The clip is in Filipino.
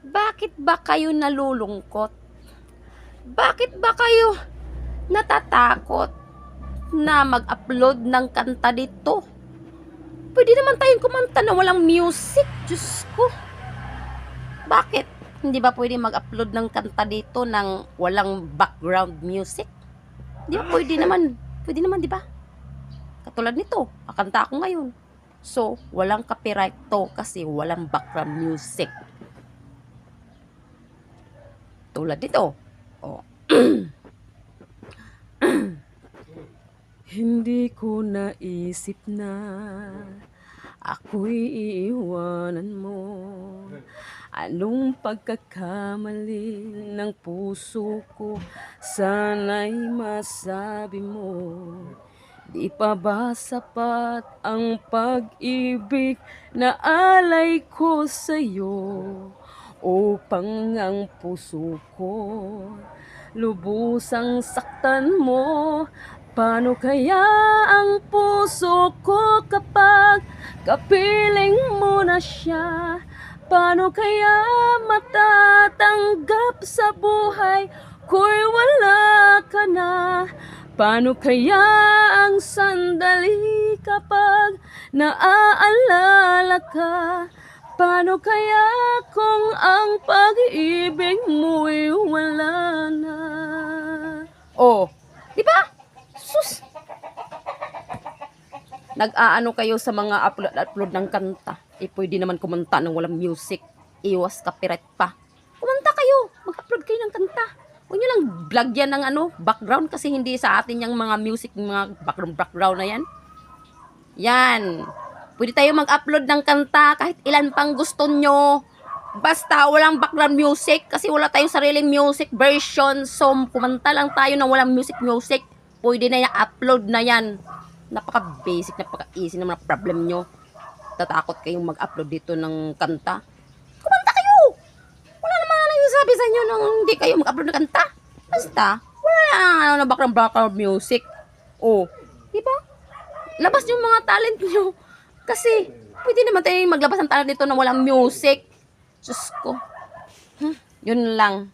Bakit ba kayo nalulungkot? Bakit ba kayo natatakot na mag-upload ng kanta dito? Pwede naman tayong kumanta na walang music. Diyos ko. Bakit? Hindi ba pwede mag-upload ng kanta dito ng walang background music? Di ba pwede naman? Pwede naman, di ba? Katulad nito, kakanta ako ngayon. So, walang copyright to kasi walang background music. Tulad nito. Oh. Hindi ko naisip na ako'y iiwanan mo. Anong pagkakamali ng puso ko? Sana'y masabi mo. Di pa ba sapat ang pag-ibig na alay ko sa'yo? Upang ang puso ko lubusang saktan mo. Paano kaya ang puso ko kapag kapiling mo na siya? Paano kaya matatanggap sa buhay ko'y wala ka na? Paano kaya ang sandali kapag naaalala ka? Paano kaya kung ang pag-ibig mo'y wala na? Oh, di ba? Sus! Nag-aano kayo sa mga upload ng kanta. Pwede naman kumanta ng walang music. Iwas copyright pa. Kumanta kayo. Mag-upload kayo ng kanta. Huwag nyo lang vlog yan ng background kasi hindi sa atin yung mga music, mga background na yan. Yan. Pwede tayo mag-upload ng kanta kahit ilan pang gusto nyo. Basta walang background music kasi wala tayong sariling music version. So, kumanta lang tayo ng walang music. Pwede na i-upload na yan. Napaka-basic, napaka-easy ng mga problem nyo. Tatakot kayong mag-upload dito ng kanta. Kumanta kayo! Wala naman nagsasabi sa inyo nung hindi kayo mag-upload ng kanta. Basta, wala na background music. Oh, diba? Labas yung mga talent nyo. Kasi, pwede naman tayong maglabas ng talent dito na walang music. Diyos ko. Yun lang.